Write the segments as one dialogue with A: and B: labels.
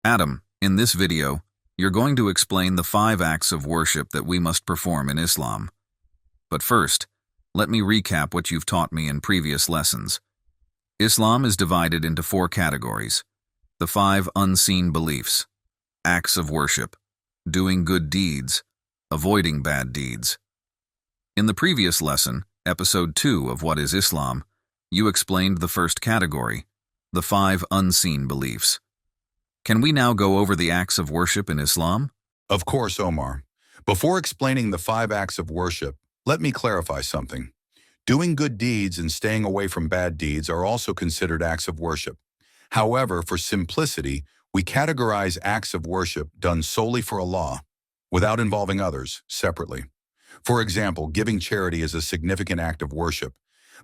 A: Adam, in this video, you're going to explain the 5 acts of worship that we must perform in Islam. But first, let me recap what you've taught me in previous lessons. Islam is divided into 4 categories: the 5 unseen beliefs, acts of worship, doing good deeds, avoiding bad deeds. In the previous lesson, episode 2 of What is Islam, you explained the first category, the 5 unseen beliefs. Can we now go over the acts of worship in Islam?
B: Of course, Omar. Before explaining the 5 acts of worship, let me clarify something. Doing good deeds and staying away from bad deeds are also considered acts of worship. However, for simplicity, we categorize acts of worship done solely for Allah, without involving others, separately. For example, giving charity is a significant act of worship,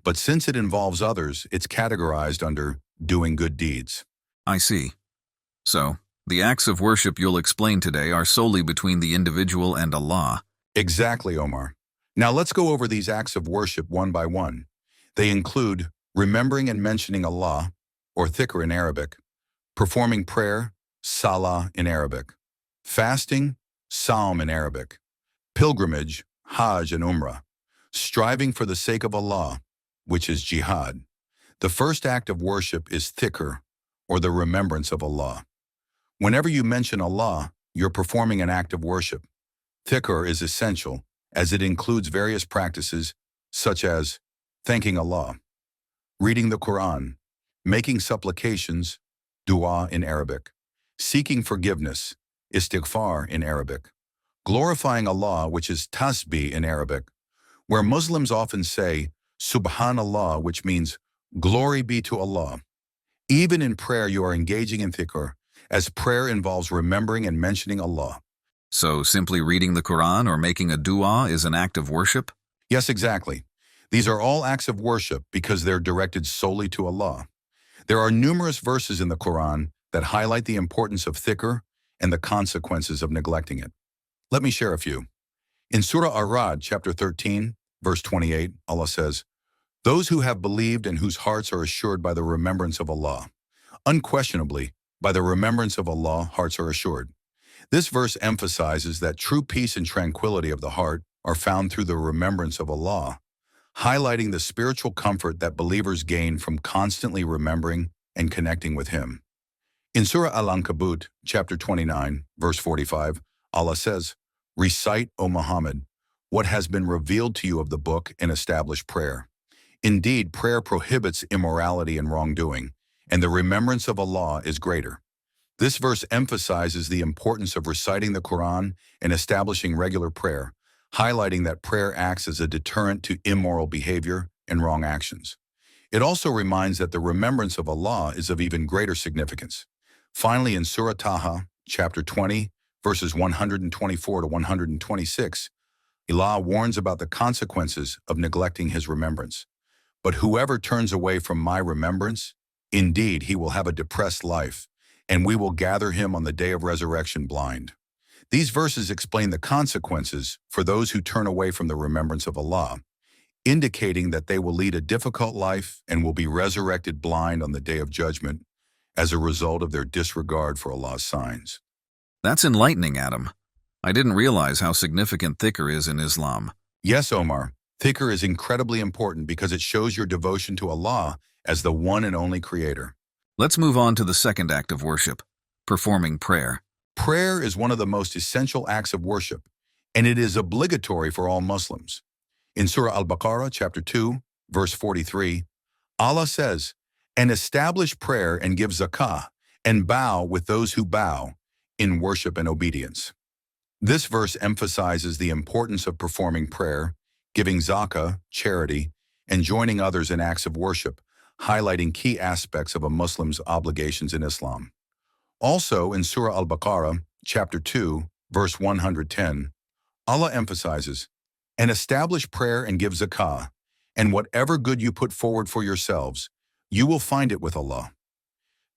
B: but since it involves others, it's categorized under doing good deeds.
A: I see. So, the acts of worship you'll explain today are solely between the individual and Allah.
B: Exactly, Omar. Now let's go over these acts of worship one by one. They include remembering and mentioning Allah, or Thikr in Arabic, performing prayer, Salah in Arabic, fasting, Sawm in Arabic, pilgrimage, Hajj and Umrah, striving for the sake of Allah, which is Jihad. The first act of worship is Thikr, or the remembrance of Allah. Whenever you mention Allah, you're performing an act of worship. Thikr is essential, as it includes various practices such as thanking Allah, reading the Quran, making supplications, dua in Arabic, seeking forgiveness, istighfar in Arabic, glorifying Allah, which is tasbih in Arabic, where Muslims often say Subhanallah, which means glory be to Allah. Even in prayer, you are engaging in Thikr, as prayer involves remembering and mentioning Allah.
A: So, simply reading the Quran or making a dua is an act of worship?
B: Yes, exactly. These are all acts of worship because they're directed solely to Allah. There are numerous verses in the Quran that highlight the importance of Thikr and the consequences of neglecting it. Let me share a few. In Surah Ar-Ra'd, chapter 13, verse 28, Allah says, "Those who have believed and whose hearts are assured by the remembrance of Allah." Unquestionably, by the remembrance of Allah, hearts are assured. This verse emphasizes that true peace and tranquility of the heart are found through the remembrance of Allah, highlighting the spiritual comfort that believers gain from constantly remembering and connecting with Him. In Surah Al-Ankabut, chapter 29, verse 45, Allah says, "Recite, O Muhammad, what has been revealed to you of the book and establish prayer. Indeed, prayer prohibits immorality and wrongdoing, and the remembrance of Allah is greater." This verse emphasizes the importance of reciting the Quran and establishing regular prayer, highlighting that prayer acts as a deterrent to immoral behavior and wrong actions. It also reminds that the remembrance of Allah is of even greater significance. Finally, in Surah Taha, chapter 20, verses 124 to 126, Allah warns about the consequences of neglecting His remembrance. "But whoever turns away from my remembrance, indeed he will have a depressed life, and we will gather him on the day of resurrection blind." These verses explain the consequences for those who turn away from the remembrance of Allah, indicating that they will lead a difficult life and will be resurrected blind on the day of judgment as a result of their disregard for Allah's signs.
A: That's enlightening, Adam. I didn't realize how significant Thikr is in Islam.
B: Yes, Omar, Thikr is incredibly important because it shows your devotion to Allah as the one and only Creator.
A: Let's move on to the second act of worship, performing prayer.
B: Prayer is one of the most essential acts of worship, and it is obligatory for all Muslims. In Surah Al-Baqarah, chapter 2, verse 43, Allah says, "And establish prayer and give zakah, and bow with those who bow, in worship and obedience." This verse emphasizes the importance of performing prayer, giving zakah, charity, and joining others in acts of worship, highlighting key aspects of a Muslim's obligations in Islam. Also, in Surah Al-Baqarah, chapter 2, verse 110, Allah emphasizes, "And establish prayer and give zakah, and whatever good you put forward for yourselves, you will find it with Allah."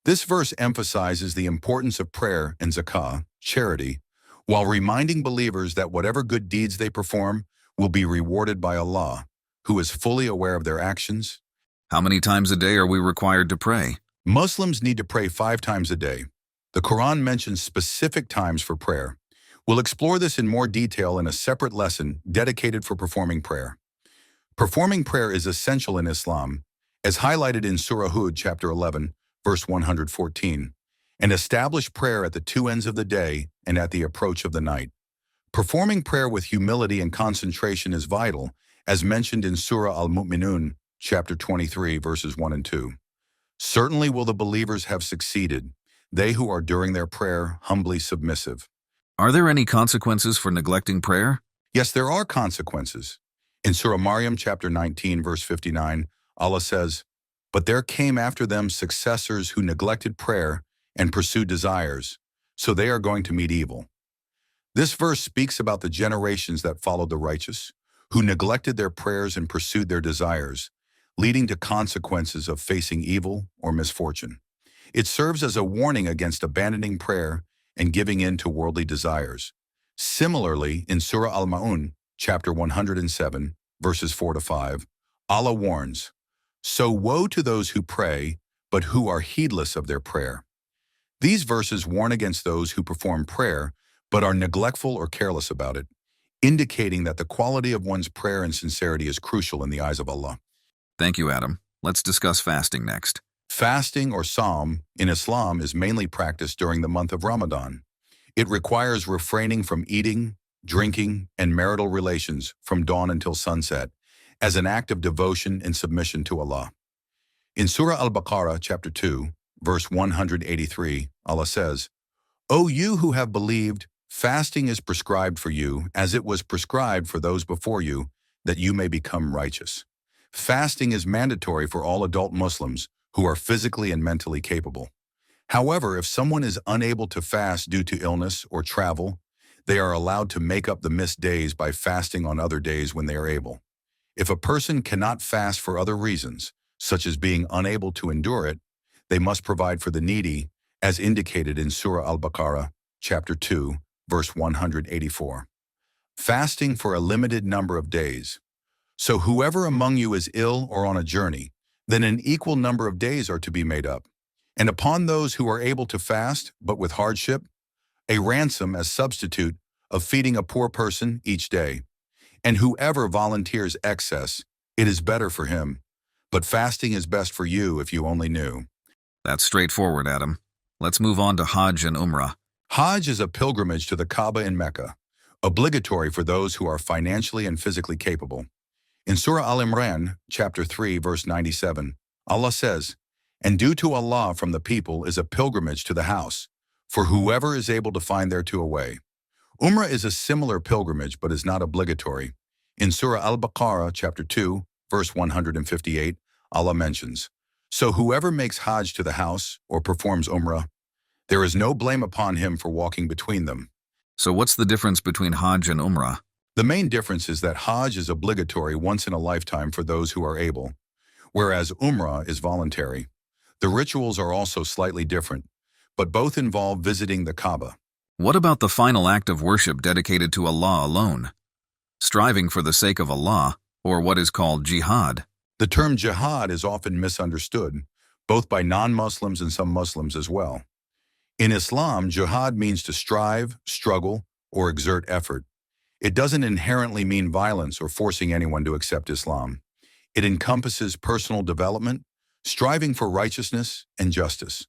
B: This verse emphasizes the importance of prayer and zakah, charity, while reminding believers that whatever good deeds they perform will be rewarded by Allah, who is fully aware of their actions.
A: How many times a day are we required to pray?
B: Muslims need to pray 5 times a day. The Quran mentions specific times for prayer. We'll explore this in more detail in a separate lesson dedicated for performing prayer. Performing prayer is essential in Islam, as highlighted in Surah Hud chapter 11, verse 114, and establish prayer at the two ends of the day and at the approach of the night. Performing prayer with humility and concentration is vital, as mentioned in Surah Al-Mu'minun, chapter 23, verses 1 and 2. Certainly will the believers have succeeded, they who are during their prayer humbly submissive.
A: Are there any consequences for neglecting prayer?
B: Yes, there are consequences. In Surah Maryam, chapter 19, verse 59, Allah says, "But there came after them successors who neglected prayer and pursued desires, so they are going to meet evil." This verse speaks about the generations that followed the righteous, who neglected their prayers and pursued their desires, leading to consequences of facing evil or misfortune. It serves as a warning against abandoning prayer and giving in to worldly desires. Similarly, in Surah Al-Ma'un, chapter 107, verses 4 to 5, Allah warns, "So woe to those who pray, but who are heedless of their prayer." These verses warn against those who perform prayer, but are neglectful or careless about it, indicating that the quality of one's prayer and sincerity is crucial in the eyes of Allah.
A: Thank you, Adam. Let's discuss fasting next.
B: Fasting or Sawm in Islam is mainly practiced during the month of Ramadan. It requires refraining from eating, drinking, and marital relations from dawn until sunset as an act of devotion and submission to Allah. In Surah Al-Baqarah, chapter 2, verse 183, Allah says, "O you who have believed, fasting is prescribed for you as it was prescribed for those before you, that you may become righteous." Fasting is mandatory for all adult Muslims who are physically and mentally capable. However, if someone is unable to fast due to illness or travel, they are allowed to make up the missed days by fasting on other days when they are able. If a person cannot fast for other reasons, such as being unable to endure it, they must provide for the needy, as indicated in Surah Al-Baqarah, chapter 2, verse 184. Fasting for a limited number of days. So whoever among you is ill or on a journey, then an equal number of days are to be made up. And upon those who are able to fast, but with hardship, a ransom as substitute of feeding a poor person each day. And whoever volunteers excess, it is better for him. But fasting is best for you if you only knew.
A: That's straightforward, Adam. Let's move on to Hajj and Umrah.
B: Hajj is a pilgrimage to the Kaaba in Mecca, obligatory for those who are financially and physically capable. In Surah Al-Imran, chapter 3, verse 97, Allah says, "And due to Allah from the people is a pilgrimage to the house, for whoever is able to find thereto a way." Umrah is a similar pilgrimage but is not obligatory. In Surah Al-Baqarah, chapter 2, verse 158, Allah mentions, "So whoever makes Hajj to the house or performs Umrah, there is no blame upon him for walking between them."
A: So what's the difference between Hajj and Umrah?
B: The main difference is that Hajj is obligatory once in a lifetime for those who are able, whereas Umrah is voluntary. The rituals are also slightly different, but both involve visiting the Kaaba.
A: What about the final act of worship dedicated to Allah alone? Striving for the sake of Allah, or what is called Jihad.
B: The term Jihad is often misunderstood, both by non-Muslims and some Muslims as well. In Islam, Jihad means to strive, struggle, or exert effort. It doesn't inherently mean violence or forcing anyone to accept Islam. It encompasses personal development, striving for righteousness and justice.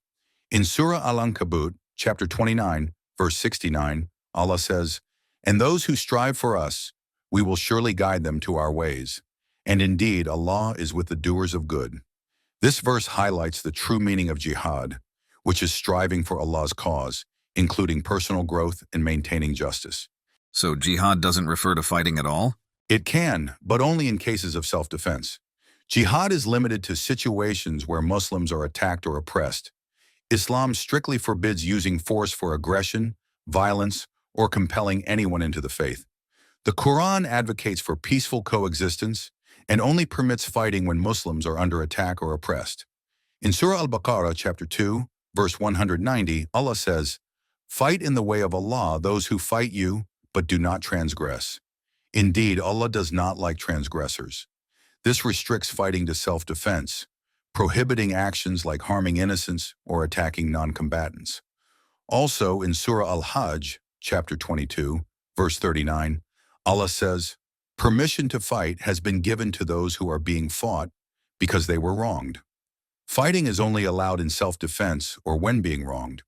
B: In Surah Al-Ankabut, chapter 29, verse 69, Allah says, "And those who strive for us, we will surely guide them to our ways. And indeed, Allah is with the doers of good." This verse highlights the true meaning of jihad, which is striving for Allah's cause, including personal growth and maintaining justice.
A: So jihad doesn't refer to fighting at all?
B: It can, but only in cases of self-defense. Jihad is limited to situations where Muslims are attacked or oppressed. Islam strictly forbids using force for aggression, violence, or compelling anyone into the faith. The Quran advocates for peaceful coexistence and only permits fighting when Muslims are under attack or oppressed. In Surah Al-Baqarah, chapter 2, verse 190, Allah says, "Fight in the way of Allah those who fight you, but do not transgress. Indeed, Allah does not like transgressors." This restricts fighting to self-defense, prohibiting actions like harming innocents or attacking non-combatants. Also in Surah Al-Hajj, chapter 22, verse 39, Allah says, "Permission to fight has been given to those who are being fought because they were wronged." Fighting is only allowed in self-defense or when being wronged.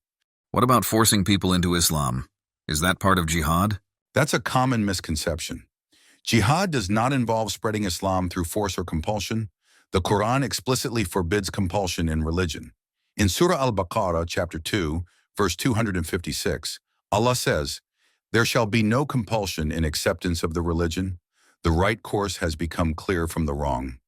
A: What about forcing people into Islam? Is that part of jihad?
B: That's a common misconception. Jihad does not involve spreading Islam through force or compulsion. The Quran explicitly forbids compulsion in religion. In Surah Al-Baqarah, chapter 2, verse 256, Allah says, "There shall be no compulsion in acceptance of the religion. The right course has become clear from the wrong."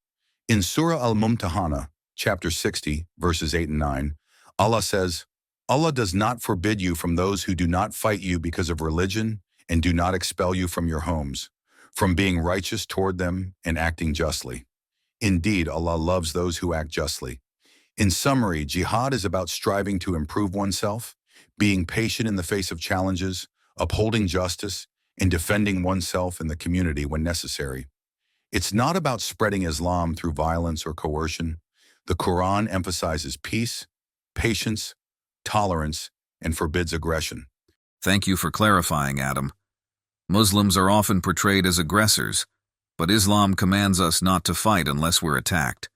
B: In Surah Al-Mumtahana, chapter 60, verses 8 and 9, Allah says, "Allah does not forbid you from those who do not fight you because of religion and do not expel you from your homes, from being righteous toward them and acting justly. Indeed, Allah loves those who act justly." In summary, jihad is about striving to improve oneself, being patient in the face of challenges, upholding justice, and defending oneself and the community when necessary. It's not about spreading Islam through violence or coercion. The Quran emphasizes peace, patience, tolerance, and forbids aggression.
A: Thank you for clarifying, Adam. Muslims are often portrayed as aggressors, but Islam commands us not to fight unless we're attacked.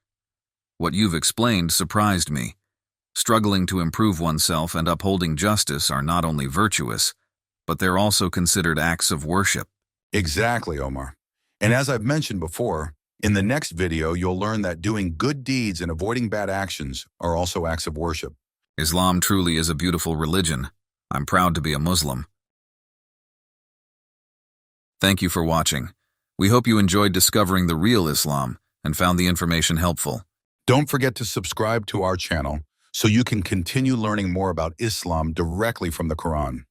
A: What you've explained surprised me. Struggling to improve oneself and upholding justice are not only virtuous, but they're also considered acts of worship.
B: Exactly, Omar. And as I've mentioned before, in the next video, you'll learn that doing good deeds and avoiding bad actions are also acts of worship.
A: Islam truly is a beautiful religion. I'm proud to be a Muslim. Thank you for watching. We hope you enjoyed discovering the real Islam and found the information helpful.
B: Don't forget to subscribe to our channel so you can continue learning more about Islam directly from the Quran.